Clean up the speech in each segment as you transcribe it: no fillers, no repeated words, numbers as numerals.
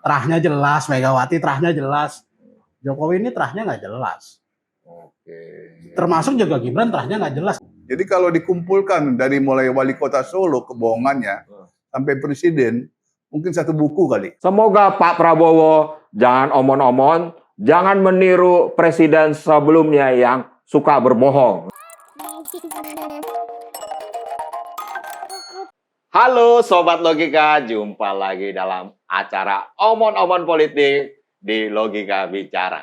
Terahnya jelas, Megawati terahnya jelas. Jokowi ini terahnya nggak jelas. Oke. Termasuk juga Gibran terahnya nggak jelas. Jadi kalau dikumpulkan dari mulai wali kota Solo kebohongannya sampai presiden, mungkin satu buku kali. Semoga Pak Prabowo jangan omon-omon, jangan meniru presiden sebelumnya yang suka berbohong. Halo Sobat Logika, jumpa lagi dalam acara Omon-Omon Politik di Logika Bicara.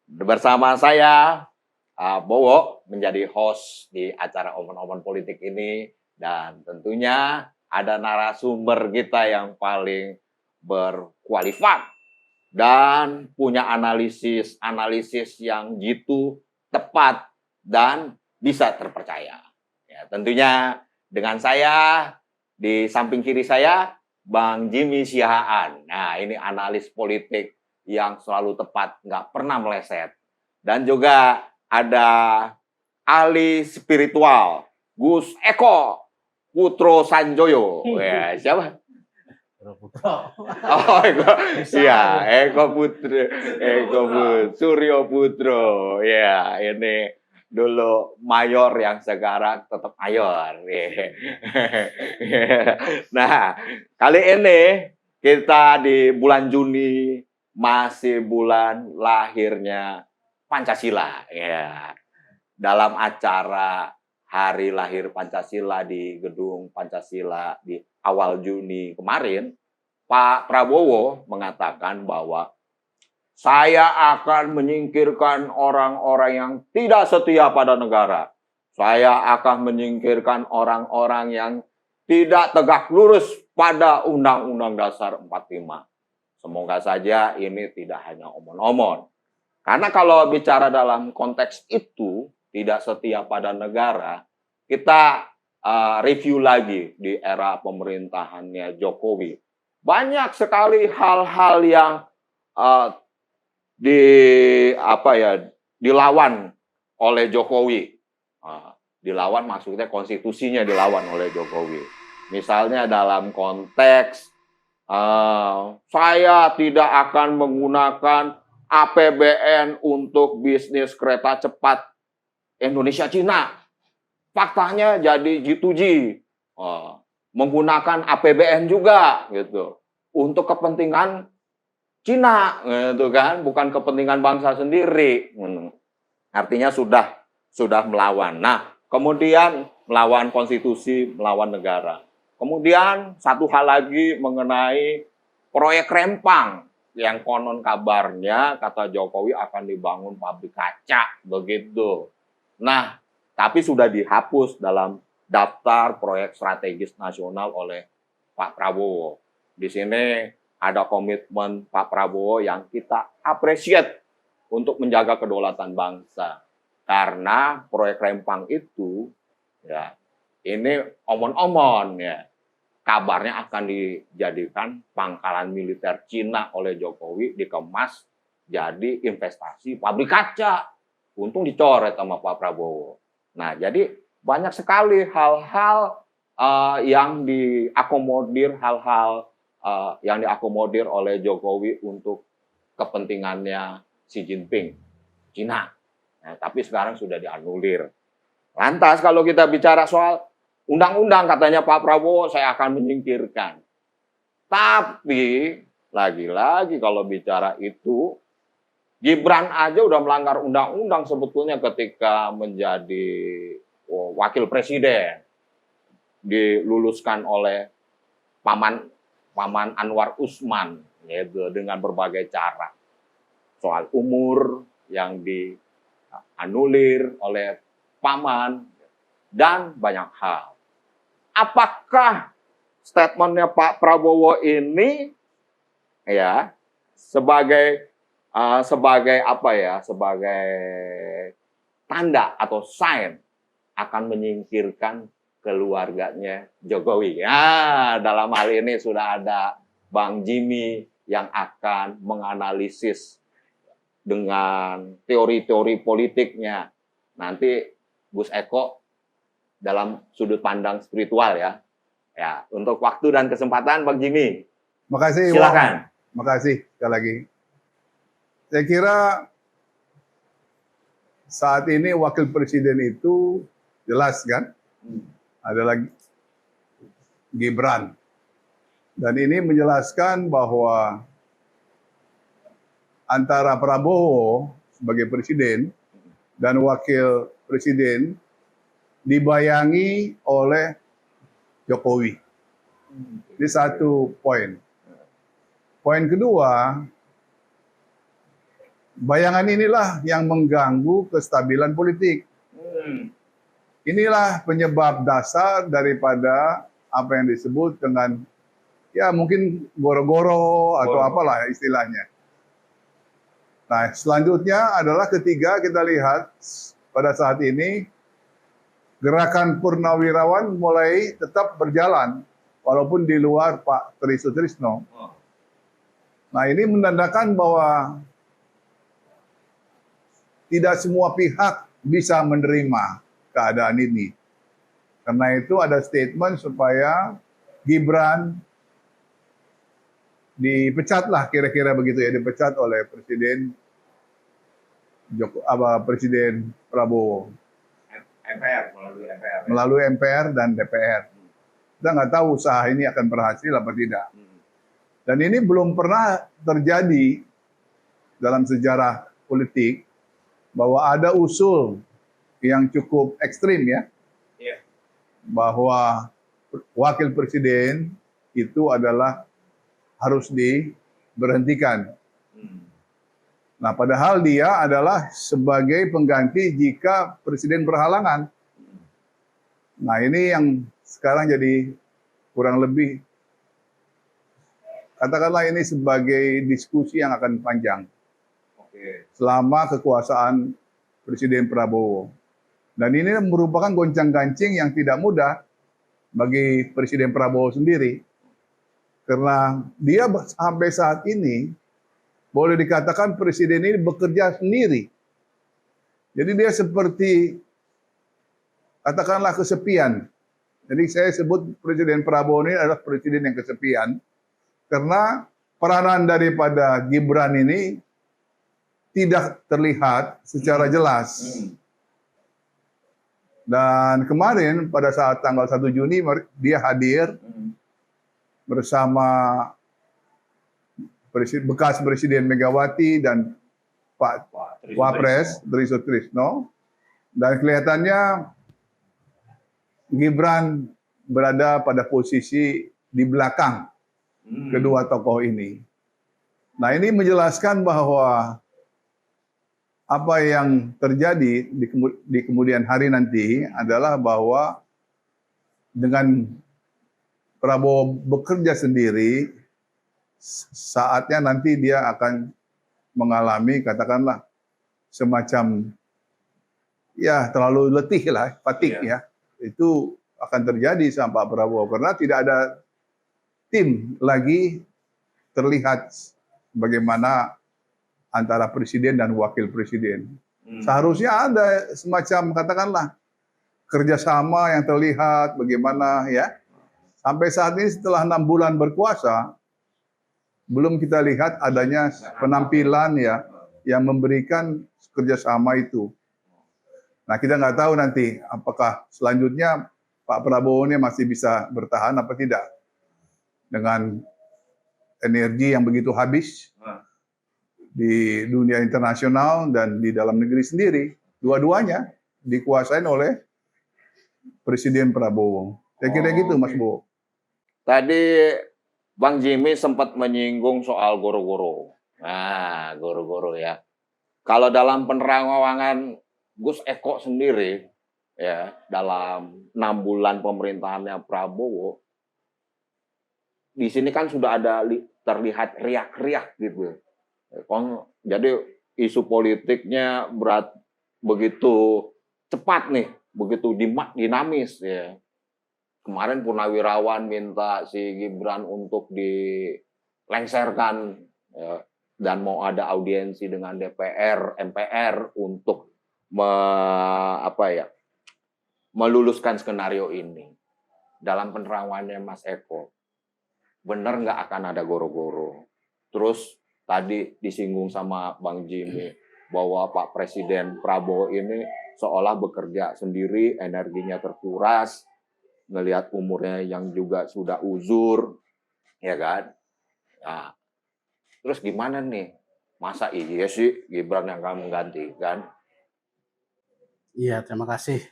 Bersama saya, Bowo, menjadi host di acara Omon-Omon Politik ini. Dan tentunya ada narasumber kita yang paling berkualifikasi dan punya analisis yang gitu tepat dan bisa terpercaya. Ya, tentunya dengan saya, di samping kiri saya, Bang Jimmy Sihaan. Nah, ini analis politik yang selalu tepat, nggak pernah meleset. Dan juga ada ahli spiritual, Gus Eko Putro Sanjoyo. Ya, siapa? Putro. Oh, iya, Eko Putro, Suryo Putro. Ya, ini dulu mayor yang sekarang tetap mayor. Nah, kali ini kita di bulan Juni, masih bulan lahirnya Pancasila. Ya, dalam acara Hari Lahir Pancasila di Gedung Pancasila di awal Juni kemarin, Pak Prabowo mengatakan bahwa saya akan menyingkirkan orang-orang yang tidak setia pada negara. Saya akan menyingkirkan orang-orang yang tidak tegak lurus pada Undang-Undang Dasar 45. Semoga saja ini tidak hanya omon-omon. Karena kalau bicara dalam konteks itu, tidak setia pada negara, kita review lagi di era pemerintahannya Jokowi. Banyak sekali hal-hal yang dilawan oleh Jokowi. Dilawan maksudnya konstitusinya dilawan oleh Jokowi. Misalnya dalam konteks saya tidak akan menggunakan APBN untuk bisnis kereta cepat Indonesia-Cina. Faktanya jadi G2G. Menggunakan APBN juga gitu. Untuk kepentingan Cina gitu kan, bukan kepentingan bangsa sendiri. Artinya sudah melawan. Nah, kemudian melawan konstitusi, melawan negara. Kemudian satu hal lagi mengenai proyek Rempang yang konon kabarnya kata Jokowi akan dibangun pabrik kaca begitu. Nah, tapi sudah dihapus dalam daftar proyek strategis nasional oleh Pak Prabowo. Di sini ada komitmen Pak Prabowo yang kita appreciate untuk menjaga kedaulatan bangsa. Karena proyek Rempang itu, ya, ini omon-omon ya. Kabarnya akan dijadikan pangkalan militer Cina oleh Jokowi, dikemas jadi investasi pabrik kaca. Untung dicoret sama Pak Prabowo. Nah, jadi banyak sekali hal-hal yang diakomodir, yang diakomodir oleh Jokowi untuk kepentingannya Xi Jinping, Cina. Nah, tapi sekarang sudah dianulir. Lantas kalau kita bicara soal undang-undang, katanya Pak Prabowo saya akan menyingkirkan. Tapi lagi-lagi kalau bicara itu, Gibran aja udah melanggar undang-undang sebetulnya ketika menjadi wakil presiden. Diluluskan oleh Paman Anwar Usman gitu, dengan berbagai cara. Soal umur yang dianulir oleh Paman dan banyak hal. Apakah statementnya Pak Prabowo ini ya sebagai tanda atau sign akan menyingkirkan keluarganya Jokowi? Ya, dalam hal ini sudah ada Bang Jimmy yang akan menganalisis dengan teori-teori politiknya. Nanti Gus Eko dalam sudut pandang spiritual ya. Ya, untuk waktu dan kesempatan Bang Jimmy. Makasih. Silakan. Makasih sekali lagi. Saya kira saat ini wakil presiden itu jelas kan, adalah Gibran. Dan ini menjelaskan bahwa antara Prabowo sebagai presiden dan wakil presiden dibayangi oleh Jokowi. Ini satu poin. Poin kedua, bayangan inilah yang mengganggu kestabilan politik. Inilah penyebab dasar daripada apa yang disebut dengan ya mungkin goro-goro atau apalah istilahnya. Nah, selanjutnya adalah ketiga kita lihat pada saat ini gerakan Purnawirawan mulai tetap berjalan walaupun di luar Pak Tri Sutrisno. Nah, ini menandakan bahwa tidak semua pihak bisa menerima keadaan ini. Karena itu ada statement supaya Gibran dipecatlah kira-kira begitu ya, dipecat oleh Presiden Presiden Prabowo melalui MPR dan DPR. Kita nggak tahu usaha ini akan berhasil apa tidak. Dan ini belum pernah terjadi dalam sejarah politik bahwa ada usul yang cukup ekstrim ya, bahwa wakil presiden itu adalah harus diberhentikan. Nah, padahal dia adalah sebagai pengganti jika presiden berhalangan. Nah, ini yang sekarang jadi kurang lebih, katakanlah ini sebagai diskusi yang akan panjang selama kekuasaan Presiden Prabowo. Dan ini merupakan goncang-gancing yang tidak mudah bagi Presiden Prabowo sendiri. Karena dia sampai saat ini boleh dikatakan presiden ini bekerja sendiri. Jadi dia seperti katakanlah kesepian. Jadi saya sebut Presiden Prabowo ini adalah presiden yang kesepian karena peranan daripada Gibran ini tidak terlihat secara jelas. Dan kemarin pada saat tanggal 1 Juni dia hadir bersama bekas Presiden Megawati dan Pak Wapres Tri Sutrisno, dan kelihatannya Gibran berada pada posisi di belakang kedua tokoh ini. Nah, ini menjelaskan bahwa apa yang terjadi di kemudian hari nanti adalah bahwa dengan Prabowo bekerja sendiri, saatnya nanti dia akan mengalami katakanlah semacam ya terlalu letih lah, fatigue ya. Itu akan terjadi sama Pak Prabowo karena tidak ada tim lagi terlihat bagaimana antara presiden dan wakil presiden. Seharusnya ada semacam katakanlah kerjasama yang terlihat bagaimana ya. Sampai saat ini setelah 6 bulan berkuasa, belum kita lihat adanya penampilan ya yang memberikan kerjasama itu. Nah, kita nggak tahu nanti apakah selanjutnya Pak Prabowo ini masih bisa bertahan apa tidak dengan energi yang begitu habis di dunia internasional dan di dalam negeri sendiri. Dua-duanya dikuasain oleh Presiden Prabowo. Saya kira gitu, Mas Bo. Tadi Bang Jimmy sempat menyinggung soal goro-goro. Nah, goro-goro ya. Kalau dalam penerawangan Gus Eko sendiri, ya dalam 6 bulan pemerintahannya Prabowo, di sini kan sudah ada terlihat riak-riak gitu. Jadi isu politiknya begitu cepat nih, begitu dinamis ya. Kemarin Purnawirawan minta si Gibran untuk dilengserkan ya, dan mau ada audiensi dengan DPR, MPR untuk meluluskan skenario ini. Dalam penerawannya Mas Eko, benar nggak akan ada goro-goro? Terus tadi disinggung sama Bang Jimmy bahwa Pak Presiden Prabowo ini seolah bekerja sendiri, energinya terkuras, ngelihat umurnya yang juga sudah uzur, ya kan? Nah, terus gimana nih? Masa iya sih Gibran yang akan mengganti, kan? Iya, terima kasih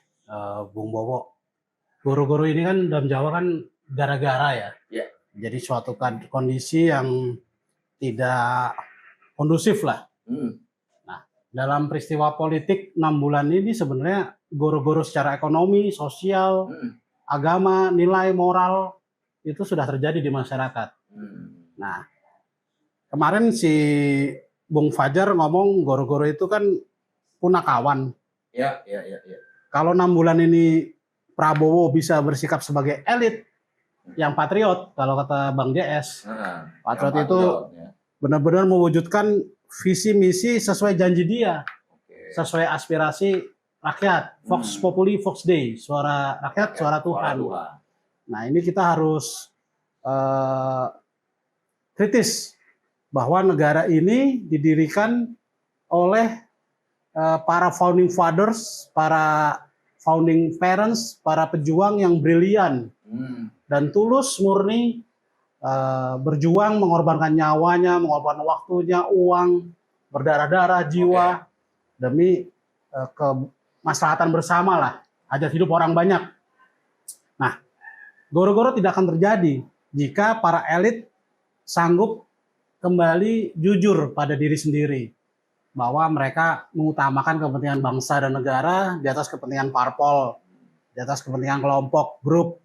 Bung Bowo. Goro-goro ini kan dalam Jawa kan gara-gara ya. Iya. Jadi suatu kondisi yang tidak kondusif lah. Nah, dalam peristiwa politik 6 bulan ini sebenarnya goro-goro secara ekonomi, sosial, agama, nilai, moral itu sudah terjadi di masyarakat. Nah, kemarin si Bung Fajar ngomong goro-goro itu kan punakawan. Ya. Kalau 6 bulan ini Prabowo bisa bersikap sebagai elit yang patriot, kalau kata Bang JS, patriot itu benar-benar mewujudkan visi misi sesuai janji dia, sesuai aspirasi rakyat, Vox Populi, Vox Dei, suara rakyat, suara Tuhan. Nah, ini kita harus kritis bahwa negara ini didirikan oleh para founding fathers, para founding parents, para pejuang yang brilian dan tulus murni berjuang, mengorbankan nyawanya, mengorbankan waktunya, uang, berdarah-darah, jiwa demi kemaslahatan bersama lah, hajat hidup orang banyak. Nah, goro-goro tidak akan terjadi jika para elit sanggup kembali jujur pada diri sendiri, bahwa mereka mengutamakan kepentingan bangsa dan negara di atas kepentingan parpol, di atas kepentingan kelompok, grup,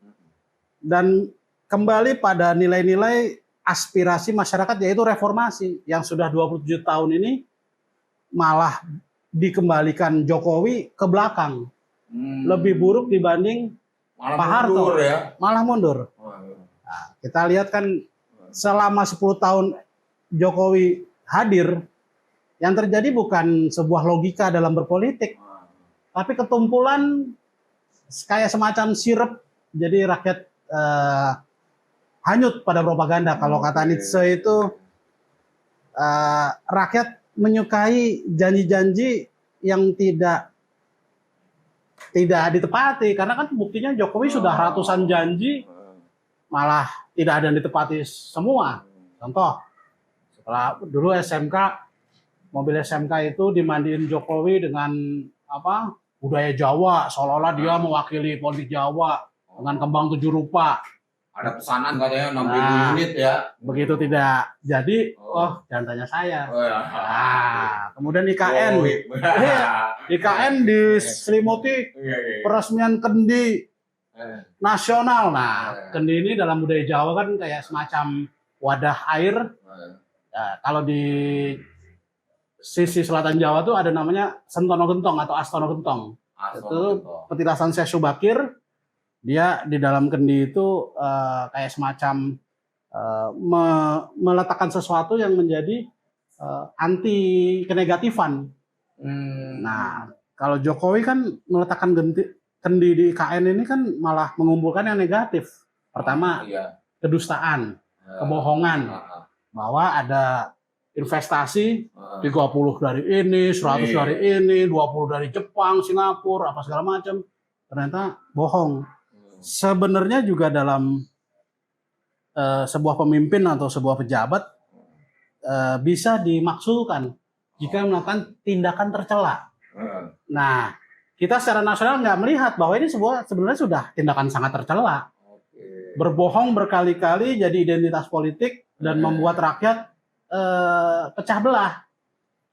dan kembali pada nilai-nilai aspirasi masyarakat, yaitu reformasi yang sudah 27 tahun ini malah dikembalikan Jokowi ke belakang. Lebih buruk dibanding Pak Harto. Malah mundur. Nah, kita lihat kan selama 10 tahun Jokowi hadir, yang terjadi bukan sebuah logika dalam berpolitik, tapi ketumpulan kayak semacam sirup, jadi rakyat hanyut pada propaganda. Kalau kata Nietzsche itu rakyat menyukai janji-janji yang tidak ditepati, karena kan buktinya Jokowi sudah ratusan janji malah tidak ada yang ditepati semua. Contoh, setelah dulu mobil SMK itu dimandiin Jokowi dengan budaya Jawa, seolah-olah dia mewakili politik Jawa dengan kembang 7 rupa. Ada pesanan katanya 6.000 unit ya. Begitu tidak jadi, jangan tanya saya. Kemudian IKN. IKN diselimuti peresmian kendi nasional. Nah, kendi ini dalam budaya Jawa kan kayak semacam wadah air. Kalau di sisi selatan Jawa tuh ada namanya Sentono Gentong atau Astono Gentong. Itu petilasan Syekh Subakir. Dia di dalam kendi itu kayak semacam meletakkan sesuatu yang menjadi anti kenegatifan. Nah, kalau Jokowi kan meletakkan kendi di IKN ini kan malah mengumpulkan yang negatif. Pertama, kedustaan, kebohongan, bahwa ada investasi 30 dari ini, 100 dari ini, 20 dari Jepang, Singapura, apa segala macam. Ternyata bohong. Sebenarnya juga dalam sebuah pemimpin atau sebuah pejabat bisa dimaksudkan jika melakukan tindakan tercela. Nah, kita secara nasional nggak melihat bahwa ini sebenarnya sudah tindakan sangat tercela. Berbohong berkali-kali jadi identitas politik dan membuat rakyat pecah belah.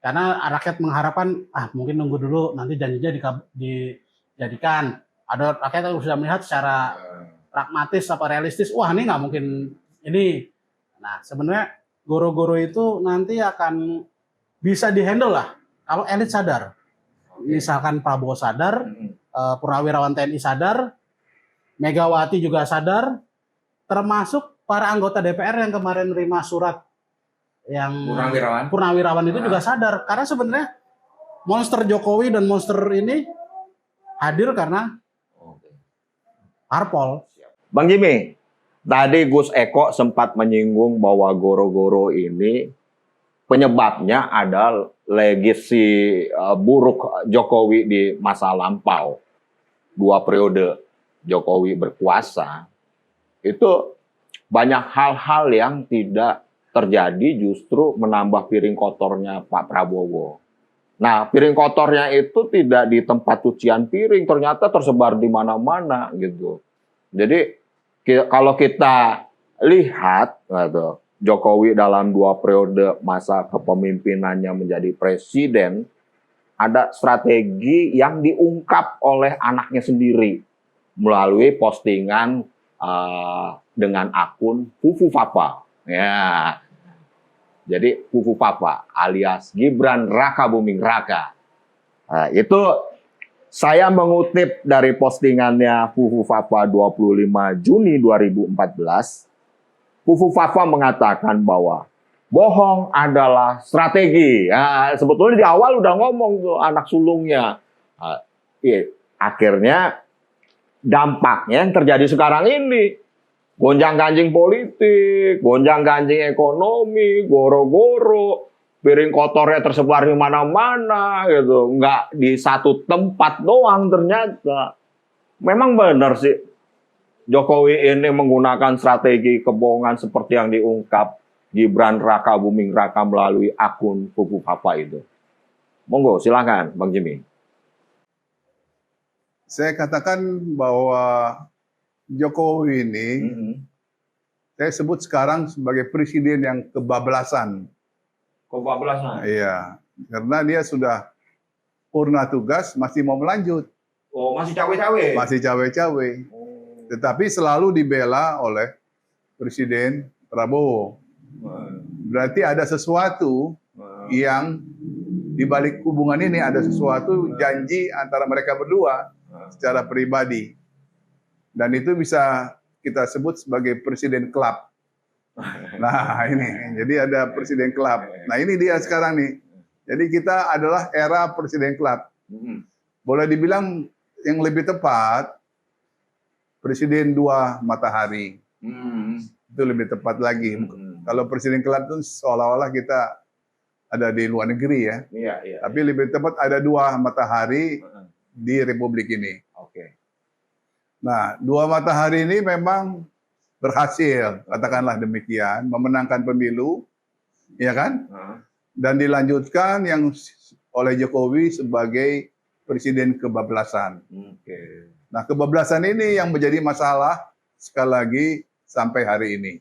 Karena rakyat mengharapkan, mungkin nunggu dulu, nanti janjinya dijadikan. Ada rakyat yang sudah melihat secara pragmatis apa realistis, ini nggak mungkin ini. Nah, sebenarnya goro-goro itu nanti akan bisa dihandle lah kalau elit sadar. Misalkan Prabowo sadar, Purnawirawan TNI sadar, Megawati juga sadar, termasuk para anggota DPR yang kemarin menerima surat yang Purnawirawan itu juga sadar. Karena sebenarnya monster Jokowi dan monster ini hadir karena parpol. Bang Jimmy, Tadi Gus Eko sempat menyinggung bahwa goro-goro ini penyebabnya ada legasi buruk Jokowi di masa lampau. 2 periode Jokowi berkuasa. Itu banyak hal-hal yang tidak terjadi, justru menambah piring kotornya Pak Prabowo. Nah, piring kotornya itu tidak di tempat cucian piring, ternyata tersebar di mana-mana gitu. Jadi kalau kita lihat gitu, Jokowi dalam 2 periode masa kepemimpinannya menjadi presiden, ada strategi yang diungkap oleh anaknya sendiri melalui postingan dengan akun Fufu Papa. Ya. Jadi Fufu Papa alias Gibran Raka Buming Raka. Nah, itu saya mengutip dari postingannya Fufu Papa 25 Juni 2014. Fufu Papa mengatakan bahwa bohong adalah strategi. Nah, sebetulnya di awal udah ngomong tuh anak sulungnya. Akhirnya dampaknya yang terjadi sekarang ini. Gonjang-ganjing politik, gonjang-ganjing ekonomi, goro-goro, piring kotornya tersebar di mana-mana gitu, nggak di satu tempat doang ternyata. Memang benar sih Jokowi ini menggunakan strategi kebohongan seperti yang diungkap Gibran Raka Buming Raka melalui akun Fufu Papa itu. Monggo silakan Bang Jimmy. Saya katakan bahwa Jokowi ini saya sebut sekarang sebagai presiden yang kebablasan. Kebablasan. Iya, karena dia sudah purna tugas, masih mau melanjut. Oh, masih cawe-cawe. Masih cawe-cawe. Tetapi selalu dibela oleh Presiden Prabowo. Berarti ada sesuatu yang di balik hubungan ini, ada sesuatu janji antara mereka berdua secara pribadi. Dan itu bisa kita sebut sebagai Presiden Club. Nah ini, jadi ada Presiden Club. Nah ini dia sekarang nih. Jadi kita adalah era Presiden Club. Boleh dibilang yang lebih tepat, Presiden 2 matahari. Itu lebih tepat lagi. Kalau Presiden Club itu seolah-olah kita ada di luar negeri ya. Iya. Tapi lebih tepat ada 2 matahari di Republik ini. Oke. Nah, 2 matahari ini memang berhasil, katakanlah demikian, memenangkan pemilu, ya kan? Dan dilanjutkan yang oleh Jokowi sebagai presiden kebablasan. Nah, kebablasan ini yang menjadi masalah sekali lagi sampai hari ini.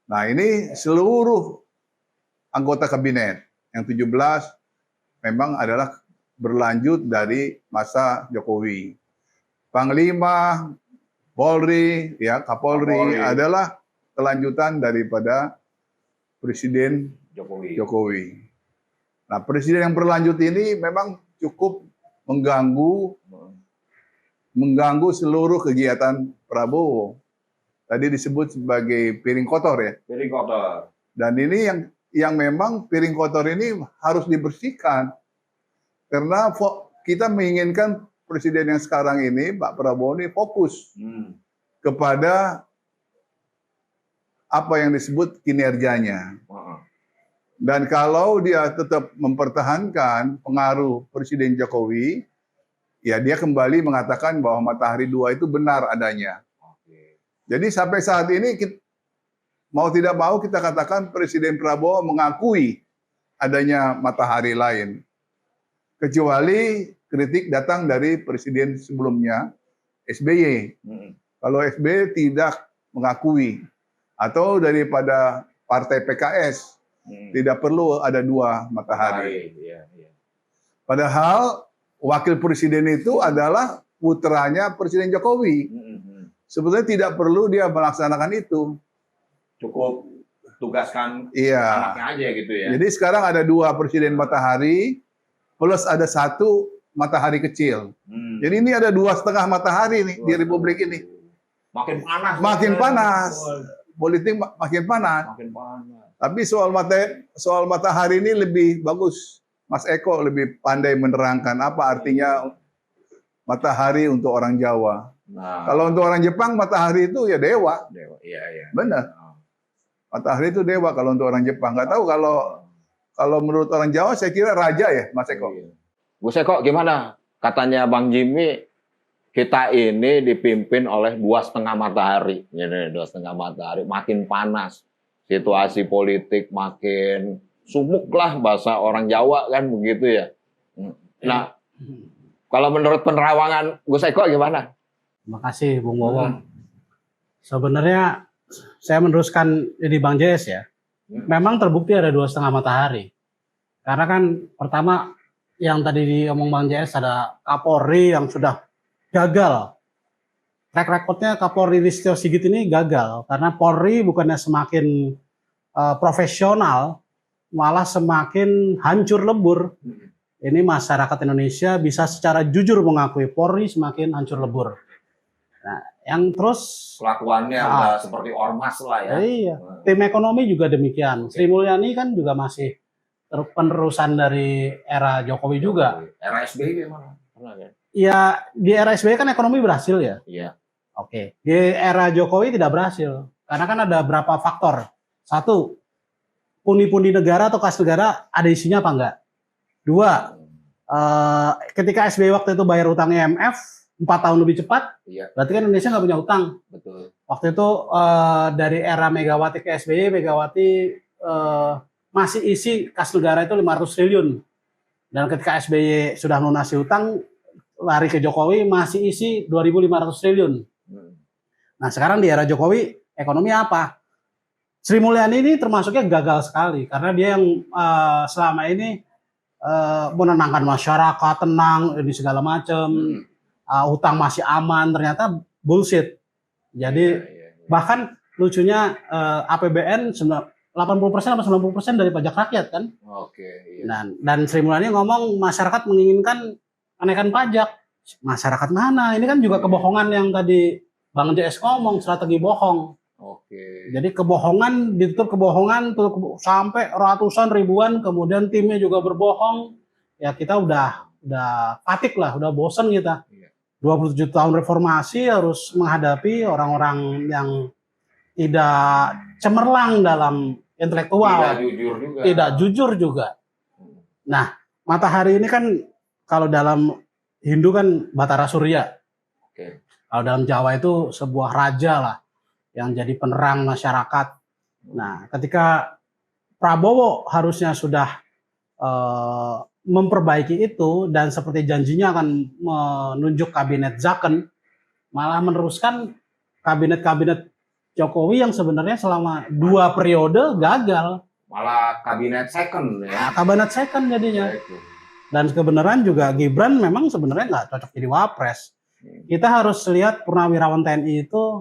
Nah, ini seluruh anggota kabinet yang 17 memang adalah berlanjut dari masa Jokowi. Panglima, Polri, ya Kapolri adalah kelanjutan daripada Presiden Jokowi. Nah, presiden yang berlanjut ini memang cukup mengganggu seluruh kegiatan Prabowo. Tadi disebut sebagai piring kotor ya. Piring kotor. Dan ini yang memang piring kotor ini harus dibersihkan. Karena kita menginginkan presiden yang sekarang ini, Pak Prabowo ini fokus kepada apa yang disebut kinerjanya. Dan kalau dia tetap mempertahankan pengaruh Presiden Jokowi, ya dia kembali mengatakan bahwa Matahari 2 itu benar adanya. Jadi sampai saat ini, mau tidak mau kita katakan Presiden Prabowo mengakui adanya matahari lain. Kecuali kritik datang dari presiden sebelumnya, SBY. Kalau SBY tidak mengakui, atau daripada partai PKS, tidak perlu ada 2 matahari. Padahal wakil presiden itu adalah putranya Presiden Jokowi. Sebetulnya tidak perlu dia melaksanakan itu. Cukup tugaskan anaknya aja gitu ya. Jadi sekarang ada 2 presiden matahari, plus ada 1 matahari kecil. Jadi ini ada 2,5 matahari nih di Republik ini. Makin panas. Makin panas. Politik makin panas. Tapi soal matahari ini lebih bagus. Mas Eko lebih pandai menerangkan apa artinya matahari untuk orang Jawa. Nah, Kalau untuk orang Jepang, matahari itu ya dewa. Dewa. Iya, iya. Benar. Matahari itu dewa kalau untuk orang Jepang. Nggak tahu kalau menurut orang Jawa, saya kira raja ya, Mas Eko. Iya. Gus Eko gimana? Katanya Bang Jimmy, kita ini dipimpin oleh 2,5 matahari. Ini 2,5 matahari, makin panas. Situasi politik makin sumuk lah, bahasa orang Jawa kan begitu ya. Nah, kalau menurut penerawangan Gus Eko gimana? Terima kasih Bung Bowo. Sebenarnya saya meneruskan di Bang JS ya. Memang terbukti ada 2,5 matahari. Karena kan pertama yang tadi diomong Bang JS ada Kapolri yang sudah gagal. Track recordnya Kapolri Listio Sigit ini gagal karena Polri bukannya semakin profesional, malah semakin hancur lebur. Ini masyarakat Indonesia bisa secara jujur mengakui Polri semakin hancur lebur. Nah, yang terus Kelakuannya udah seperti ormas lah ya. iya, tim ekonomi juga demikian. Sri Mulyani kan juga masih penerusan dari era Jokowi juga. Era SBY gimana? Pernah ya? Ya, di era SBY kan ekonomi berhasil ya. Iya. Oke. Di era Jokowi tidak berhasil. Karena kan ada berapa faktor. Satu, pundi-pundi negara atau kas negara ada isinya apa enggak? Dua, ketika SBY waktu itu bayar utang IMF 4 tahun lebih cepat, Iya. berarti kan Indonesia nggak punya utang. Betul. Waktu itu dari era Megawati ke SBY, Megawati masih isi kas negara itu 500 triliun. Dan ketika SBY sudah lunasi utang, lari ke Jokowi masih isi 2.500 triliun. Nah sekarang di era Jokowi, ekonomi apa? Sri Mulyani ini termasuknya gagal sekali, karena dia yang selama ini menenangkan masyarakat, tenang, ini segala macam. Utang masih aman, ternyata bullshit. Jadi bahkan lucunya APBN 80% atau 90% dari pajak rakyat kan. Oke. Iya. Dan Sri Mulyani ngomong masyarakat menginginkan kenaikan pajak. Masyarakat mana? Ini kan juga kebohongan yang tadi Bang JS ngomong, strategi bohong. Oke. Jadi kebohongan ditutup kebohongan sampai ratusan ribuan, kemudian timnya juga berbohong. Ya kita udah fatik lah, udah bosen kita. 27 tahun reformasi harus menghadapi orang-orang yang tidak cemerlang dalam intelektual, tidak jujur juga. Nah, matahari ini kan kalau dalam Hindu kan Batara Surya. Oke. Kalau dalam Jawa itu sebuah raja lah yang jadi penerang masyarakat. Nah, ketika Prabowo harusnya sudah memperbaiki itu dan seperti janjinya akan menunjuk kabinet Zaken, malah meneruskan kabinet-kabinet Jokowi yang sebenarnya selama 2 periode gagal. Malah kabinet second ya. Nah, kabinet second jadinya. Ya, itu. Dan kebenaran juga Gibran memang sebenarnya nggak cocok jadi wapres. Kita harus lihat purnawirawan TNI itu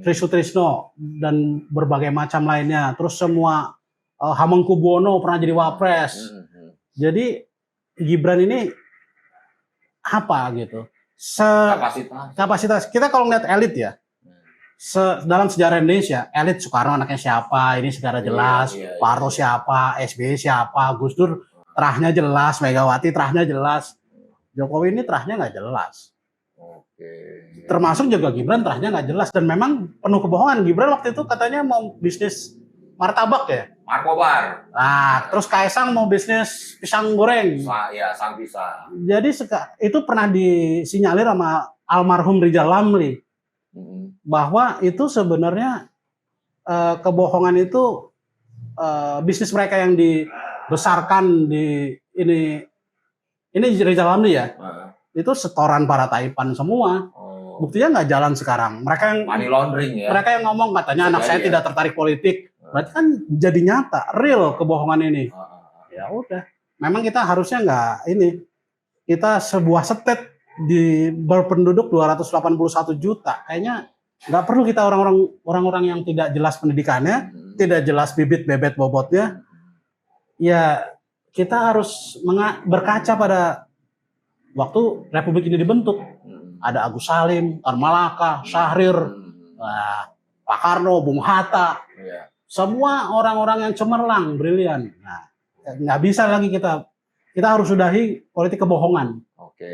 Tri Sutrisno dan berbagai macam lainnya. Terus semua Hamengkubuwono pernah jadi wapres. Jadi Gibran ini apa gitu? Kapasitas. Kita kalau ngeliat elit ya, dalam sejarah Indonesia, elit Soekarno anaknya siapa, ini segala jelas. Pak Harto siapa, SBY siapa, Gus Dur terahnya jelas, Megawati terahnya jelas. Jokowi ini terahnya nggak jelas. Termasuk juga Gibran terahnya nggak jelas dan memang penuh kebohongan. Gibran waktu itu katanya mau bisnis martabak ya. Markobar. Nah, terus Kaisang mau bisnis pisang goreng. Ya, sang pisang. Jadi itu pernah disinyalir sama almarhum Rizal Ramli bahwa itu sebenarnya kebohongan itu bisnis mereka yang dibesarkan di ini Rizal Ramli ya. Itu setoran para taipan semua. Buktinya nggak jalan sekarang. Mereka yang money laundering ya. Mereka yang ngomong katanya anak saya tidak tertarik politik. Berarti kan jadi nyata, real kebohongan ini. Ya udah. Memang kita harusnya nggak ini. Kita sebuah state berpenduduk 281 juta. Kayaknya nggak perlu kita orang-orang yang tidak jelas pendidikannya, tidak jelas bibit bebet bobotnya. Ya kita harus berkaca pada waktu Republik ini dibentuk. Ada Agus Salim, Tan Malaka, Syahrir, Pak Karno, Bung Hatta. Semua orang-orang yang cemerlang, brilian. Nah, nggak bisa lagi kita harus sudahi politik kebohongan. Oke.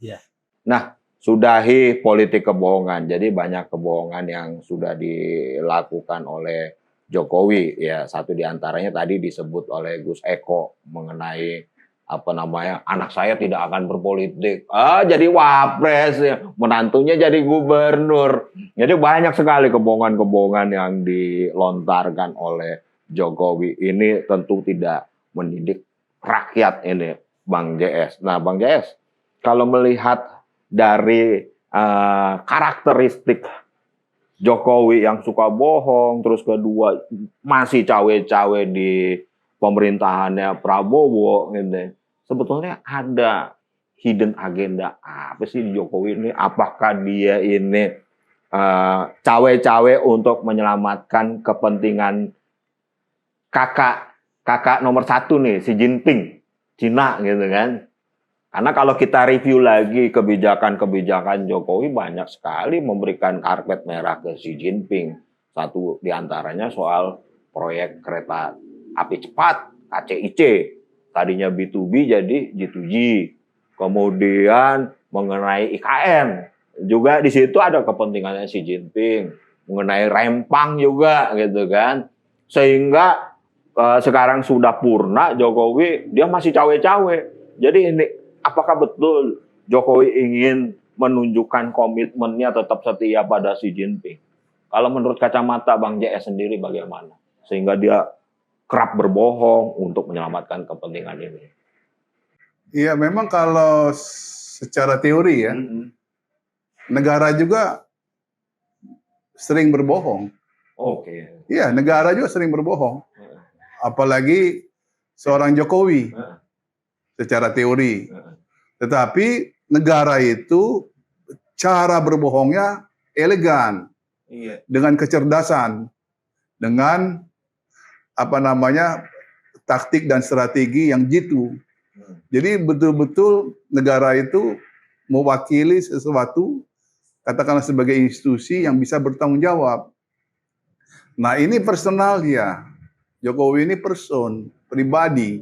Iya. Nah, sudahi politik kebohongan. Jadi banyak kebohongan yang sudah dilakukan oleh Jokowi. Ya, satu di antaranya tadi disebut oleh Gus Eko mengenai anak saya tidak akan berpolitik. Jadi wapres, ya. Menantunya jadi gubernur. Jadi banyak sekali kebohongan-kebohongan yang dilontarkan oleh Jokowi. Ini tentu tidak mendidik rakyat ini, Bang JS. Nah, Bang JS, kalau melihat dari karakteristik Jokowi yang suka bohong, terus kedua masih cawe-cawe di pemerintahannya Prabowo, gitu. Sebetulnya ada hidden agenda apa sih Jokowi ini? Apakah dia ini cawe-cawe untuk menyelamatkan kepentingan kakak nomor satu nih, Xi Jinping, Cina, gitu kan? Karena kalau kita review lagi kebijakan-kebijakan Jokowi banyak sekali memberikan karpet merah ke Xi Jinping. Satu diantaranya soal proyek kereta api cepat KCIC. Tadinya B2B jadi G2G. Kemudian mengenai IKN. Juga di situ ada kepentingannya Xi Jinping. Mengenai rempang juga gitu kan. Sehingga sekarang sudah purna Jokowi, dia masih cawe-cawe. Jadi ini apakah betul Jokowi ingin menunjukkan komitmennya tetap setia pada Xi Jinping? Kalau menurut kacamata Bang JS sendiri bagaimana? Sehingga dia kerap berbohong untuk menyelamatkan kepentingan ini. Iya, memang kalau secara teori ya, negara juga sering berbohong. Oke. Iya, negara juga sering berbohong. Apalagi seorang Jokowi secara teori. Tetapi negara itu cara berbohongnya elegan, dengan kecerdasan, dengan taktik dan strategi yang jitu. Jadi betul-betul negara itu mewakili sesuatu, katakanlah sebagai institusi yang bisa bertanggung jawab. Nah, ini personal dia. Jokowi ini person, pribadi.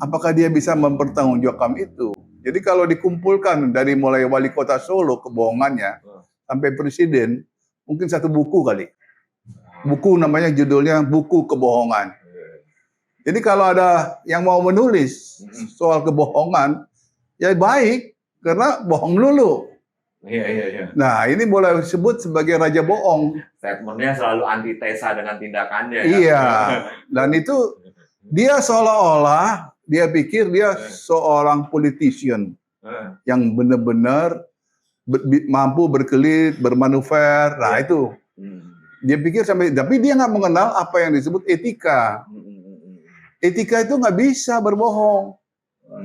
Apakah dia bisa mempertanggungjawabkan itu? Jadi kalau dikumpulkan dari mulai wali kota Solo kebohongannya sampai presiden, mungkin satu buku kali. Buku namanya judulnya Buku Kebohongan. Jadi kalau ada yang mau menulis soal kebohongan, ya baik, karena bohong dulu. Iya. Nah, ini boleh disebut sebagai raja bohong. Statementnya selalu antitesa dengan tindakannya. Iya, dan itu dia seolah-olah dia pikir dia seorang politician yang benar-benar mampu berkelit, bermanuver. Nah, itu dia pikir tapi dia nggak mengenal apa yang disebut etika. Etika itu nggak bisa berbohong.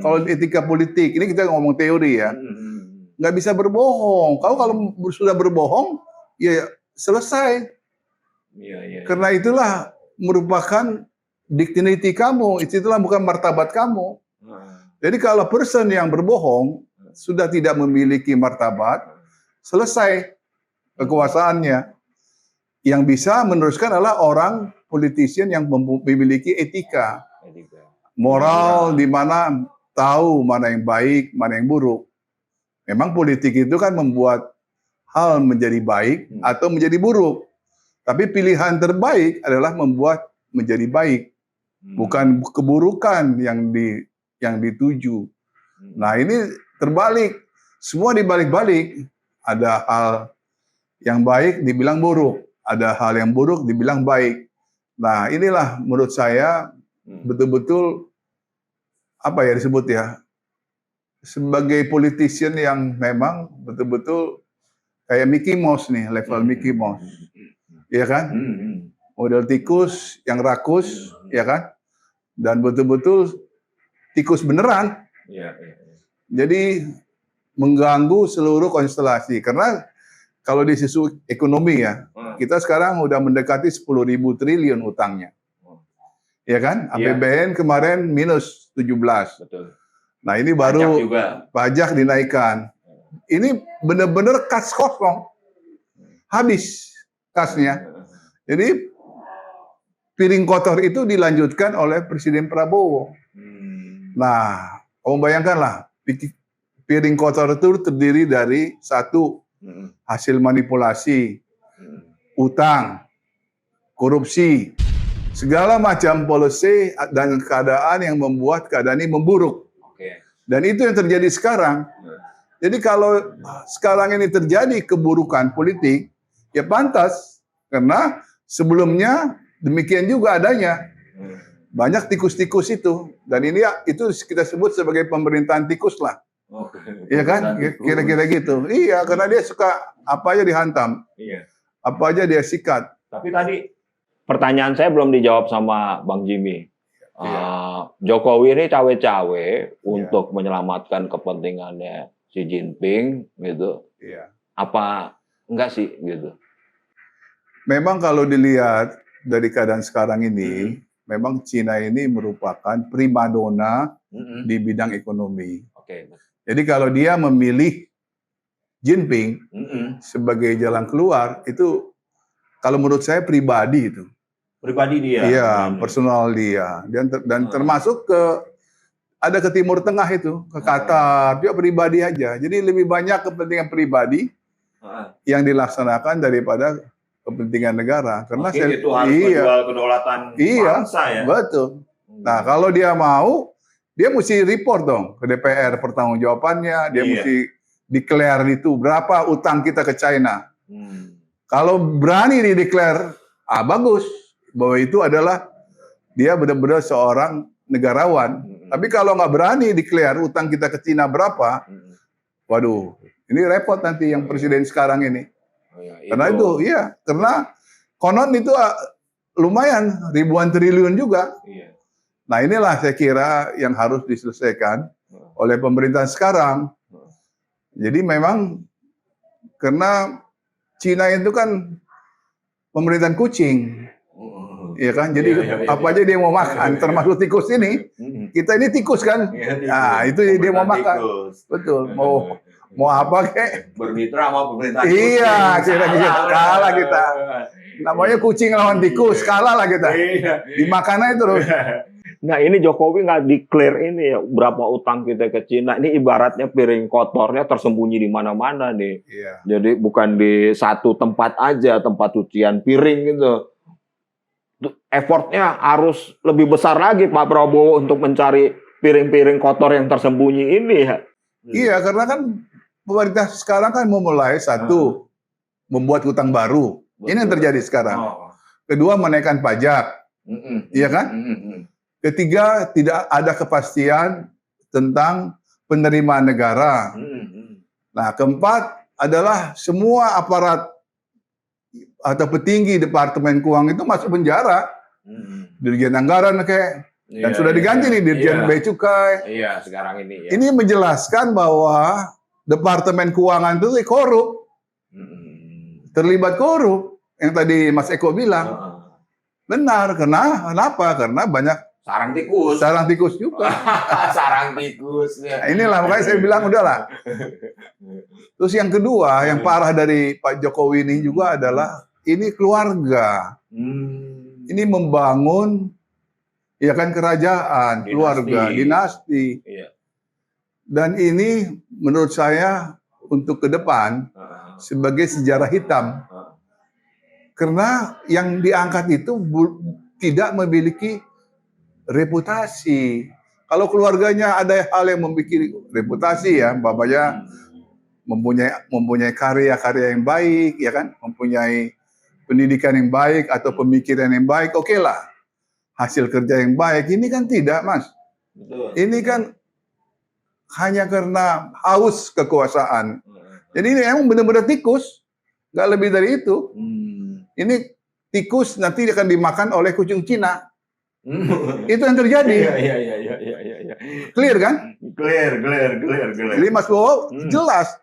Kalau etika politik, ini kita ngomong teori ya, nggak bisa berbohong. Kalau sudah berbohong, ya selesai. Karena itulah merupakan dignity kamu, itulah bukan martabat kamu. Jadi kalau person yang berbohong sudah tidak memiliki martabat, selesai kekuasaannya. Yang bisa meneruskan adalah orang politician yang memiliki etika, moral, di mana tahu mana yang baik, mana yang buruk. Memang politik itu kan membuat hal menjadi baik atau menjadi buruk. Tapi pilihan terbaik adalah membuat menjadi baik, bukan keburukan yang dituju. Nah, ini terbalik. Semua dibalik-balik. Ada hal yang baik dibilang buruk, ada hal yang buruk dibilang baik. Nah, inilah menurut saya betul-betul disebut ya, sebagai politician yang memang betul-betul kayak Mickey Mouse nih, level Mickey Mouse. Iya kan? Model tikus yang rakus, ya kan? Dan betul-betul tikus beneran. Jadi mengganggu seluruh konstelasi. Karena kalau di sisi ekonomi ya, kita sekarang udah mendekati 10.000 triliun utangnya. Ya kan? APBN kemarin minus 17. Betul. Nah, ini baru pajak dinaikkan. Ini benar-benar kas kosong. Habis kasnya. Jadi piring kotor itu dilanjutkan oleh Presiden Prabowo. Nah, kamu bayangkanlah piring kotor itu terdiri dari satu, hasil manipulasi, utang, korupsi, segala macam policy dan keadaan yang membuat keadaan ini memburuk. Dan itu yang terjadi sekarang. Jadi kalau sekarang ini terjadi keburukan politik, ya pantas. Karena sebelumnya demikian juga adanya. Banyak tikus-tikus itu. Dan ini ya, itu kita sebut sebagai pemerintahan tikus lah. Iya kan? Kira-kira gitu. Iya, karena dia suka apa aja dihantam. Apa aja dia sikat. Tapi tadi pertanyaan saya belum dijawab sama Bang Jimmy. Jokowi ini cawe-cawe untuk menyelamatkan kepentingannya Xi Jinping gitu. Apa enggak sih gitu? Memang kalau dilihat dari keadaan sekarang ini, memang Cina ini merupakan primadona di bidang ekonomi. Jadi kalau dia memilih Jinping sebagai jalan keluar, itu kalau menurut saya pribadi itu. Pribadi dia. Iya, personal dia. Dan termasuk ada ke Timur Tengah itu, ke Qatar, dia pribadi aja. Jadi lebih banyak kepentingan pribadi yang dilaksanakan daripada kepentingan negara. Karena itu harus menjual kedaulatan bangsa ya. Betul. Nah, kalau dia mau, dia mesti report dong ke DPR pertanggungjawabannya, dia mesti declare itu berapa utang kita ke China. Kalau berani di-declare, bagus. Bahwa itu adalah dia benar-benar seorang negarawan. Tapi kalau nggak berani declare utang kita ke Cina berapa, waduh, ini repot nanti yang presiden sekarang ini. Karena itu, karena konon itu lumayan ribuan triliun juga. Nah inilah saya kira yang harus diselesaikan oleh pemerintah sekarang. Jadi memang karena Cina itu kan pemerintahan kucing. Iya kan, jadi apa aja dia mau makan, termasuk tikus ini. Kita ini tikus kan, nah itu dia mau makan, betul. Mau apa kek? Bermitra sama pemerintah. Iya, kira-kira kalah kita. Namanya kucing lawan tikus, kalah lah kita. Dimakan aja terus. Nah ini Jokowi nggak declare ini ya berapa utang kita ke Cina. Ini ibaratnya piring kotornya tersembunyi di mana-mana nih. Jadi bukan di satu tempat aja, tempat cucian piring gitu. Effortnya harus lebih besar lagi Pak Prabowo untuk mencari piring-piring kotor yang tersembunyi ini ya. Iya, karena kan pemerintah sekarang kan memulai satu membuat hutang baru. Ini yang terjadi sekarang. Kedua, menaikkan pajak. Iya kan? Ketiga, tidak ada kepastian tentang penerimaan negara. Nah, keempat adalah semua aparat atau petinggi Departemen Keuangan itu masuk penjara. Dirjen Anggaran kayak dan sudah diganti nih Dirjen Bea Cukai. Iya, sekarang ini. Ini menjelaskan bahwa Departemen Keuangan itu korup. Terlibat korup yang tadi Mas Eko bilang. Benar, kenapa? Karena banyak sarang tikus juga. Sarang tikus. Nah, inilah makanya saya bilang udahlah. Terus yang kedua, yang parah dari Pak Jokowi ini juga adalah ini keluarga. Ini membangun ya kan kerajaan, keluarga, dinasti. Dan ini menurut saya untuk ke depan sebagai sejarah hitam. Karena yang diangkat itu tidak memiliki reputasi. Kalau keluarganya ada hal yang membuat reputasi ya, bapaknya mempunyai karya-karya yang baik, ya kan, mempunyai pendidikan yang baik atau pemikiran yang baik, oke lah. Hasil kerja yang baik, ini kan tidak, Mas. Betul. Ini kan hanya karena haus kekuasaan. Jadi ini emang benar-benar tikus, nggak lebih dari itu. Ini tikus nanti akan dimakan oleh kucing Cina. Itu yang terjadi. Iya. Clear kan? Clear. Jadi Mas Bowo jelas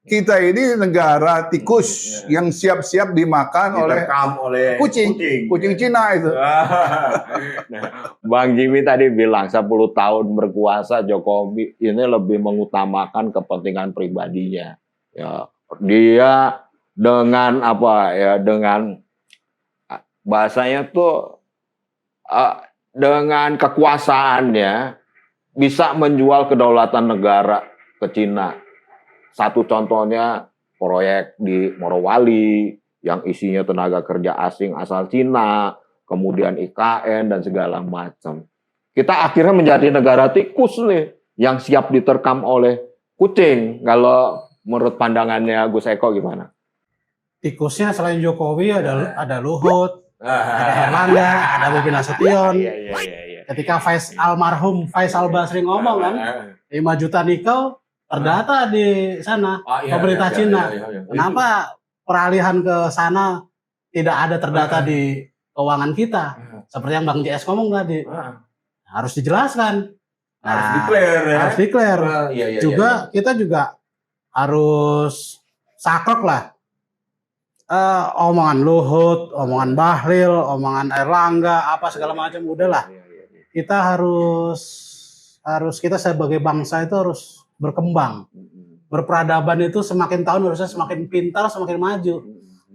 kita ini negara tikus yang siap-siap dimakan oleh kucing Cina itu. Nah, Bang Jimmy tadi bilang 10 tahun berkuasa Jokowi ini lebih mengutamakan kepentingan pribadinya. Ya, dia dengan dengan bahasanya tuh dengan kekuasaannya bisa menjual kedaulatan negara ke Cina. Satu contohnya proyek di Morowali yang isinya tenaga kerja asing asal Cina, kemudian IKN dan segala macam. Kita akhirnya menjadi negara tikus nih yang siap diterkam oleh kucing. Kalau menurut pandangannya Gus Eko gimana? Tikusnya selain Jokowi ada Luhut, ada Erlangga, ada Bobi Nasution. Iya. Ketika almarhum Faisal Basri ngomong kan, 5 juta nikel terdata di sana, pemerintah Cina. Kenapa peralihan ke sana tidak ada terdata di keuangan kita? Seperti yang Bang JS ngomong tadi. Harus dijelaskan. Harus declare ya. Harus declare. Juga kita juga harus saklek lah. Omongan Luhut, omongan Bahlil, omongan Erlangga, apa segala macam udahlah. Kita harus kita sebagai bangsa itu harus berkembang. Berperadaban itu semakin tahun harusnya semakin pintar, semakin maju.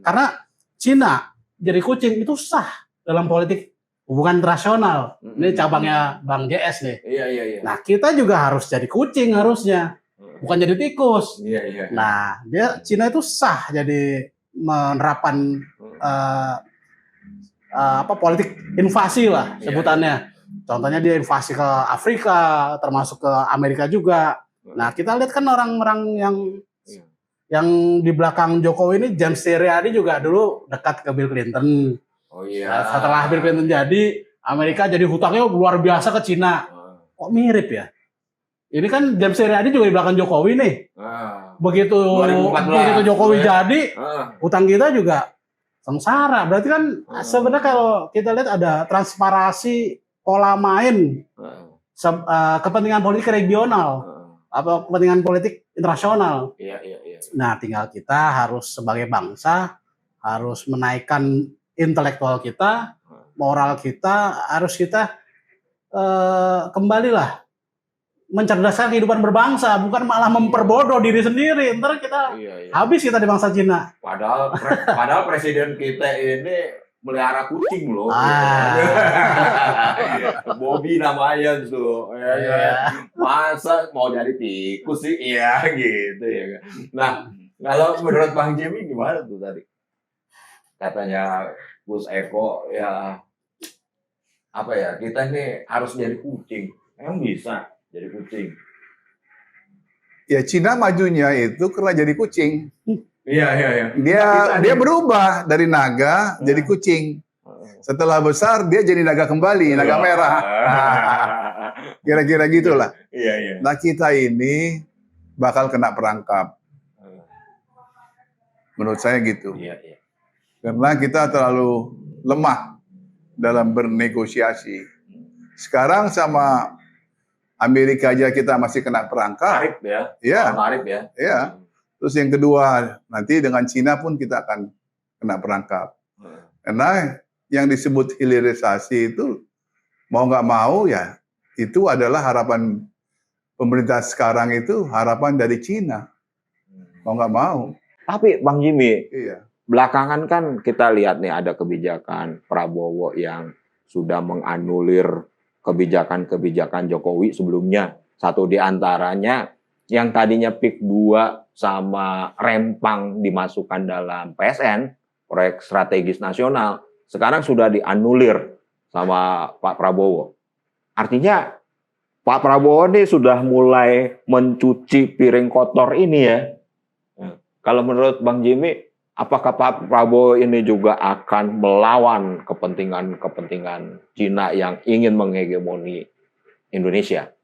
Karena Cina jadi kucing itu sah dalam politik hubungan internasional. Ini cabangnya Bang JS nih. Iya. Nah, kita juga harus jadi kucing harusnya. Bukan jadi tikus. Iya. Nah, Cina itu sah jadi menerapkan politik invasi lah sebutannya. Contohnya dia invasi ke Afrika, termasuk ke Amerika juga. Nah, kita lihat kan orang-orang yang di belakang Jokowi ini, James Riyadi juga dulu dekat ke Bill Clinton. Oh iya. Nah, setelah Bill Clinton jadi, Amerika jadi hutangnya luar biasa ke Cina. Kok mirip ya? Ini kan James Riyadi juga di belakang Jokowi nih. Begitu Jokowi jadi, hutang kita juga sengsara. Berarti kan sebenarnya kalau kita lihat ada transparansi pola main kepentingan politik regional atau kepentingan politik internasional. Iya. Nah, tinggal kita harus sebagai bangsa harus menaikkan intelektual kita, moral kita, harus kita kembalilah mencerdaskan kehidupan berbangsa, bukan malah memperbodoh diri sendiri. Ntar kita habis kita di bangsa Cina. Padahal presiden kita ini melihara kucing loh. Bobi namanya tuh. Masa mau jadi tikus sih? Iya gitu ya. Nah, kalau menurut Bang Jimmy gimana tuh tadi? Katanya Gus Eko ya apa ya, kita ini harus jadi kucing. Emang bisa jadi kucing? Ya Cina majunya itu karena jadi kucing. Iya. Dia berubah dari naga jadi kucing. Setelah besar dia jadi naga kembali, naga merah. Kira-kira gitulah. Iya. Nah, kita ini bakal kena perangkap. Menurut saya gitu. Iya. Karena kita terlalu lemah dalam bernegosiasi. Sekarang sama Amerika aja kita masih kena perangkap. Tarif ya. Iya. Tarif ya. Iya. Terus yang kedua, nanti dengan Cina pun kita akan kena perangkap. Karena yang disebut hilirisasi itu mau nggak mau ya itu adalah harapan pemerintah sekarang, itu harapan dari Cina. Mau nggak mau. Tapi Bang Jimmy, Iya. belakangan kan kita lihat nih ada kebijakan Prabowo yang sudah menganulir kebijakan-kebijakan Jokowi sebelumnya. Satu di antaranya yang tadinya PIK 2 sama Rempang dimasukkan dalam PSN, proyek strategis nasional, sekarang sudah dianulir sama Pak Prabowo. Artinya Pak Prabowo ini sudah mulai mencuci piring kotor ini ya. Kalau menurut Bang Jimmy, apakah Pak Prabowo ini juga akan melawan kepentingan Cina yang ingin menghegemoni Indonesia?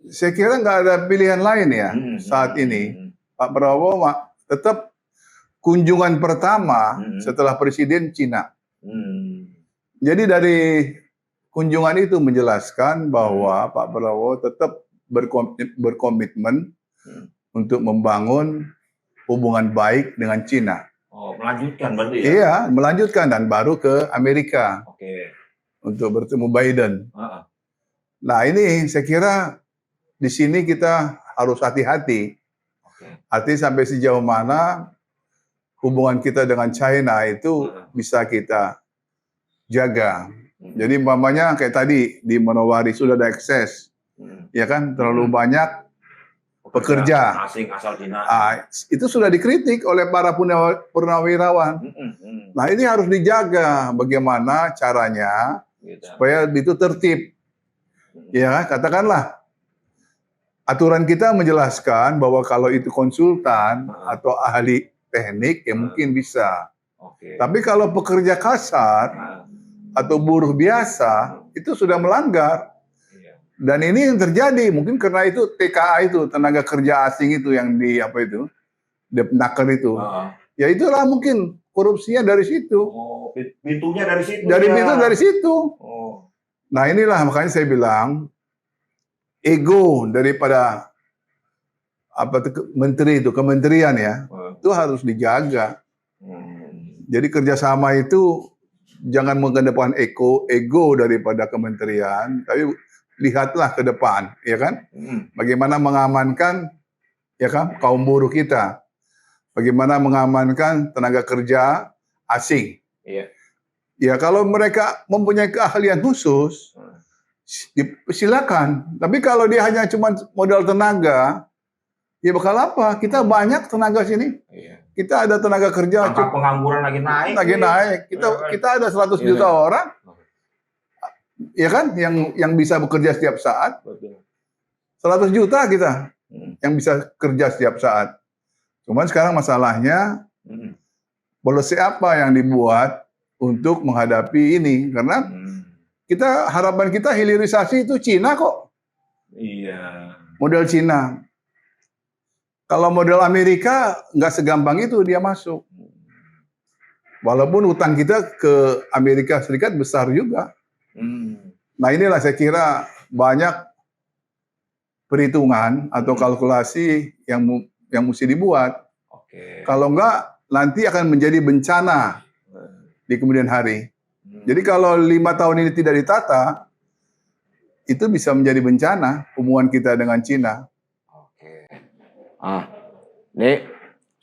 Saya kira nggak ada pilihan lain ya saat ini. Pak Prabowo tetap kunjungan pertama setelah presiden Cina. Jadi dari kunjungan itu menjelaskan bahwa Pak Prabowo tetap berkomitmen untuk membangun hubungan baik dengan Cina. Oh, melanjutkan berarti ya? Iya, melanjutkan dan baru ke Amerika. Oke. Untuk bertemu Biden. Nah, ini saya kira di sini kita harus hati-hati. Artinya sampai sejauh mana hubungan kita dengan China itu bisa kita jaga. Jadi umpamanya kayak tadi di Manowari sudah ada akses, ya kan, terlalu banyak pekerja. asing asal Cina. Itu sudah dikritik oleh para purnawirawan. Nah, ini harus dijaga bagaimana caranya Gitu. supaya itu tertib. Ya, katakanlah aturan kita menjelaskan bahwa kalau itu konsultan atau ahli teknik ya mungkin bisa. Oke. Tapi kalau pekerja kasar atau buruh biasa itu sudah melanggar. Iya. Dan ini yang terjadi mungkin karena itu TKA itu tenaga kerja asing itu yang di apa itu Depnaker itu. Ya itulah mungkin korupsinya dari situ. Oh, pintunya dari situ. Dari ya. pintu dari situ. Oh. Nah inilah makanya saya bilang ego daripada apa itu, menteri itu kementerian ya itu harus dijaga. Jadi kerjasama itu jangan mengedepan ego daripada kementerian, tapi lihatlah ke depan, ya kan? Bagaimana mengamankan ya kan kaum buruh kita, bagaimana mengamankan tenaga kerja asing. Iya. Ya kalau mereka mempunyai keahlian khusus, silakan. Tapi kalau dia hanya cuma modal tenaga, ya bakal apa? Kita banyak tenaga sini. Iya. Kita ada tenaga kerja. Angka pengangguran lagi naik. Lagi naik. Kita ada 100 juta orang. Ya kan? Yang bisa bekerja setiap saat. 100 juta kita yang bisa kerja setiap saat. Cuman sekarang masalahnya policy apa yang dibuat untuk menghadapi ini? Karena harapan kita hilirisasi itu Cina kok. Iya. Model Cina. Kalau model Amerika nggak segampang itu dia masuk. Walaupun utang kita ke Amerika Serikat besar juga. Nah inilah saya kira banyak perhitungan atau kalkulasi yang mesti dibuat. Kalau enggak nanti akan menjadi bencana di kemudian hari. Jadi kalau 5 tahun ini tidak ditata, itu bisa menjadi bencana hubungan kita dengan Cina. Ini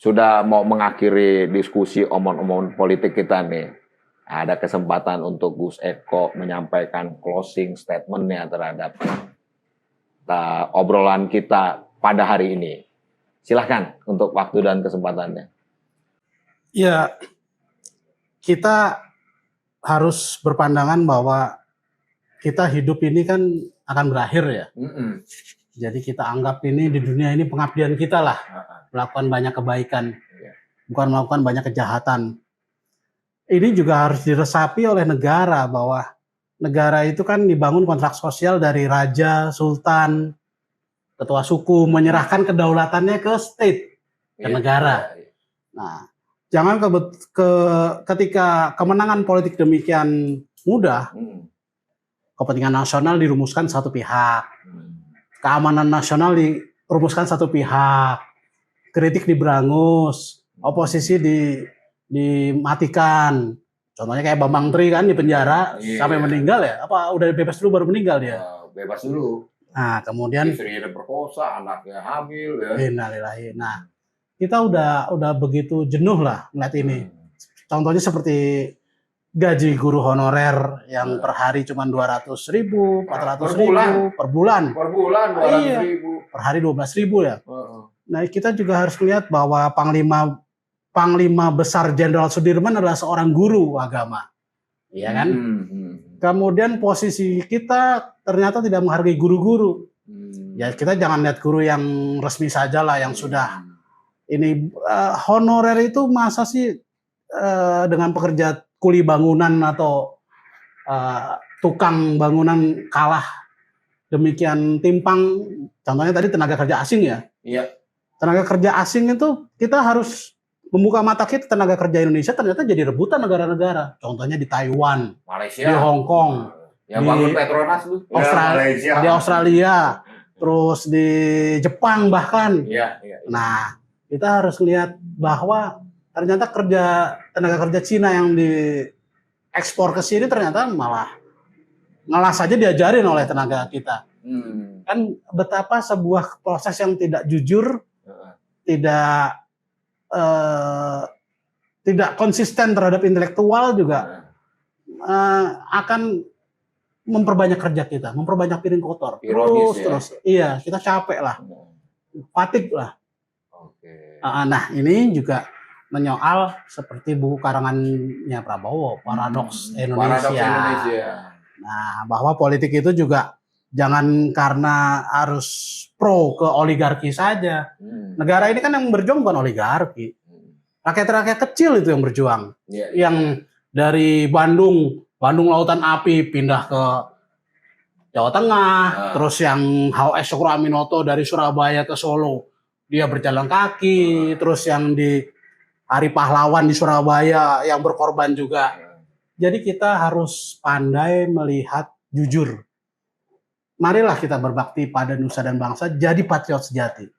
sudah mau mengakhiri diskusi omong-omong politik kita nih. Ada kesempatan untuk Gus Eko menyampaikan closing statement-nya terhadap obrolan kita pada hari ini. Silahkan untuk waktu dan kesempatannya. Ya, kita harus berpandangan bahwa kita hidup ini kan akan berakhir ya. Jadi kita anggap ini di dunia ini pengabdian kita lah. Melakukan banyak kebaikan. Bukan melakukan banyak kejahatan. Ini juga harus diresapi oleh negara bahwa negara itu kan dibangun kontrak sosial dari raja, sultan, ketua suku, menyerahkan kedaulatannya ke state, ke negara. Nah, jangan ketika kemenangan politik demikian mudah, kepentingan nasional dirumuskan satu pihak. Keamanan nasional dirumuskan satu pihak, kritik diberangus, oposisi dimatikan. Contohnya kayak Bambang Tri kan di penjara sampai meninggal ya? Apa udah bebas dulu baru meninggal dia? Bebas dulu. Nah kemudian istrinya diperkosa, anaknya hamil ya. Innalillahi. Nah kita udah begitu jenuh lah ngeliat ini. Contohnya seperti gaji guru honorer yang per hari cuma 200.000, 400.000 per bulan. Per bulan 200.000. Per hari 12.000 ya. Nah kita juga harus lihat bahwa Panglima Besar Jenderal Sudirman adalah seorang guru agama, iya kan? Kemudian posisi kita ternyata tidak menghargai guru-guru. Ya kita jangan lihat guru yang resmi saja lah, yang sudah ini honorer itu masa sih dengan pekerja kuli bangunan atau tukang bangunan kalah demikian timpang. Contohnya tadi tenaga kerja asing ya. Iya. Tenaga kerja asing itu kita harus membuka mata kita, tenaga kerja Indonesia ternyata jadi rebutan negara-negara. Contohnya di Taiwan, Malaysia, di Hong Kong, yang bangun Petronas tuh. di Australia, terus di Jepang bahkan. Iya. Nah, kita harus lihat bahwa ternyata tenaga kerja Cina yang diekspor ke sini ternyata malah ngelas saja diajarin oleh tenaga kita. Kan betapa sebuah proses yang tidak jujur, tidak konsisten terhadap intelektual juga akan memperbanyak kerja kita, memperbanyak piring kotor. Terus. Iya, kita capek lah. fatigue lah. Oke. Nah, ini juga menyoal seperti buku karangannya Prabowo, Paradoks Paradoks Indonesia. Indonesia. Nah, bahwa politik itu juga jangan karena harus pro ke oligarki saja. Negara ini kan yang berjuang bukan oligarki. Rakyat-rakyat kecil itu yang berjuang. Iya. Yang dari Bandung Lautan Api pindah ke Jawa Tengah, terus yang HOS Sukraminoto dari Surabaya ke Solo, dia berjalan kaki, terus yang di Hari Pahlawan di Surabaya yang berkorban juga. Jadi kita harus pandai melihat jujur. Marilah kita berbakti pada nusa dan bangsa, jadi patriot sejati.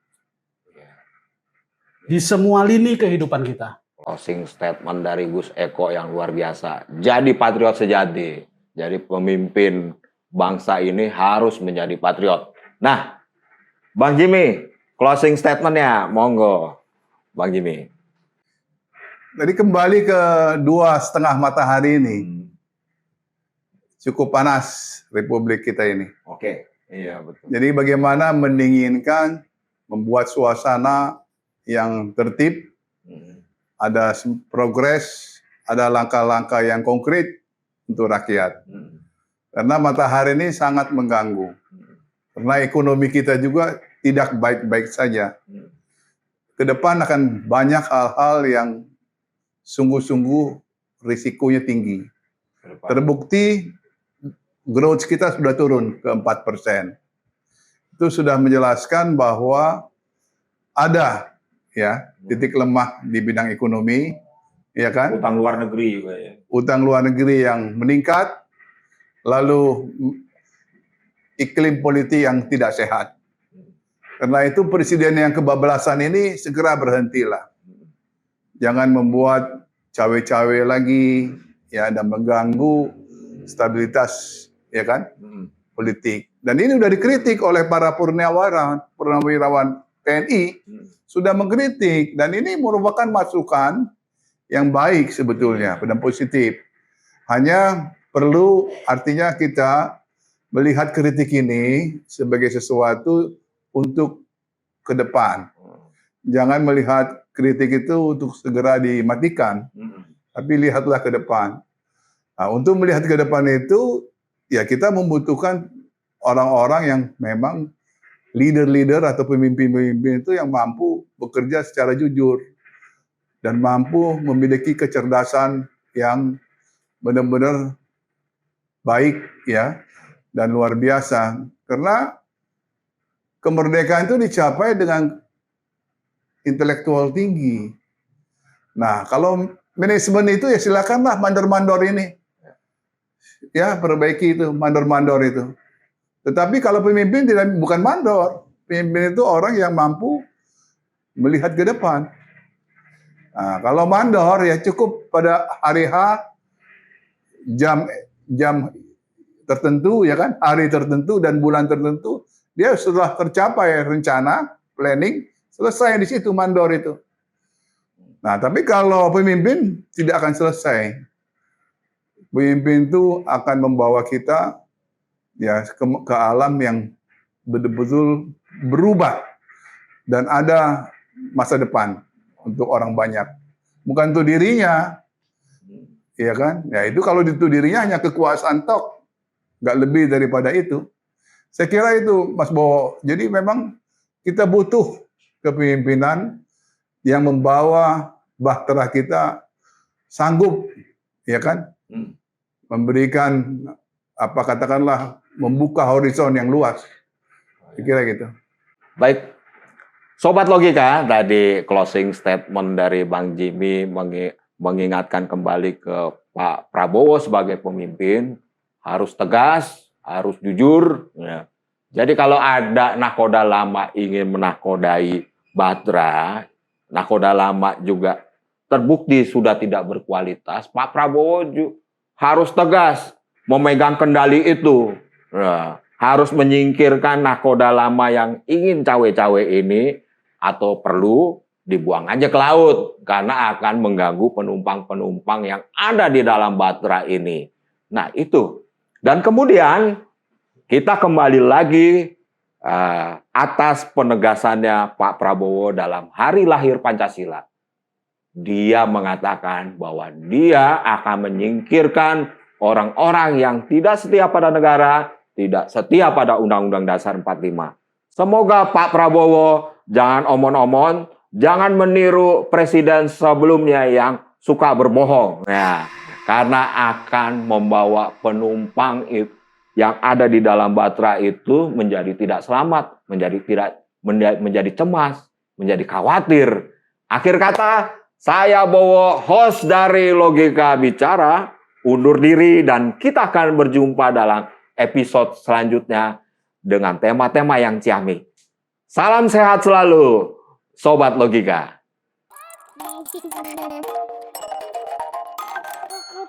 Di semua lini kehidupan kita. Closing statement dari Gus Eko yang luar biasa. Jadi patriot sejati. Jadi pemimpin bangsa ini harus menjadi patriot. Nah, Bang Jimmy, closing statementnya, monggo, Bang Jimmy. Jadi kembali ke 2,5 matahari ini, cukup panas Republik kita ini. Oke, iya betul. Jadi bagaimana mendinginkan, membuat suasana yang tertib, ada progres, ada langkah-langkah yang konkret untuk rakyat. Karena matahari ini sangat mengganggu. Karena ekonomi kita juga tidak baik-baik saja. Ke depan akan banyak hal-hal yang sungguh-sungguh risikonya tinggi. Terbukti growth kita sudah turun ke 4%. Itu sudah menjelaskan bahwa ada ya titik lemah di bidang ekonomi, ya kan? Utang luar negeri juga ya. Utang luar negeri yang meningkat, lalu iklim politik yang tidak sehat. Karena itu presiden yang kebablasan ini segera berhentilah. Jangan membuat cawe-cawe lagi ya dan mengganggu stabilitas ya kan politik. Dan ini sudah dikritik oleh para purnawirawan TNI sudah mengkritik dan ini merupakan masukan yang baik sebetulnya dan positif. Hanya perlu artinya kita melihat kritik ini sebagai sesuatu untuk ke depan. Jangan melihat kritik itu untuk segera dimatikan, tapi lihatlah ke depan. Nah, untuk melihat ke depan itu, ya kita membutuhkan orang-orang yang memang leader-leader atau pemimpin-pemimpin itu yang mampu bekerja secara jujur dan mampu memiliki kecerdasan yang benar-benar baik ya dan luar biasa. Karena kemerdekaan itu dicapai dengan intelektual tinggi. Nah, kalau manajemen itu ya silakanlah mandor-mandor ini. Ya, perbaiki itu, mandor-mandor itu. Tetapi kalau pemimpin bukan mandor. Pemimpin itu orang yang mampu melihat ke depan. Nah, kalau mandor ya cukup pada hari H, jam tertentu ya kan, hari tertentu dan bulan tertentu, dia sudah tercapai rencana, planning, selesai di situ mandor itu. Nah, tapi kalau pemimpin tidak akan selesai. Pemimpin itu akan membawa kita ya ke alam yang betul-betul berubah dan ada masa depan untuk orang banyak. Bukan untuk dirinya, ya kan? Ya itu kalau untuk dirinya hanya kekuasaan tok, nggak lebih daripada itu. Saya kira itu, Mas Bowo. Jadi memang kita butuh kepemimpinan yang membawa bahtera kita sanggup, ya kan, memberikan apa katakanlah membuka horizon yang luas. Kira gitu. Baik, Sobat Logika, tadi closing statement dari Bang Jimmy mengingatkan kembali ke Pak Prabowo sebagai pemimpin harus tegas, harus jujur. Ya. Jadi kalau ada nakoda lama ingin menakodai Batra, nakoda lama juga terbukti sudah tidak berkualitas, Pak Prabowo harus tegas memegang kendali itu. Nah, harus menyingkirkan nakoda lama yang ingin cawe-cawe ini atau perlu dibuang aja ke laut karena akan mengganggu penumpang-penumpang yang ada di dalam Batra ini. Nah, itu. Dan kemudian kita kembali lagi atas penegasannya Pak Prabowo dalam hari lahir Pancasila. Dia mengatakan bahwa dia akan menyingkirkan orang-orang yang tidak setia pada negara, tidak setia pada Undang-Undang Dasar 45. Semoga Pak Prabowo jangan omon-omon, jangan meniru presiden sebelumnya yang suka berbohong. Ya, karena akan membawa penumpang yang ada di dalam Batra itu menjadi tidak selamat, menjadi cemas, menjadi khawatir. Akhir kata, saya Bowo, host dari Logika Bicara, undur diri dan kita akan berjumpa dalam episode selanjutnya dengan tema-tema yang ciamik. Salam sehat selalu, Sobat Logika.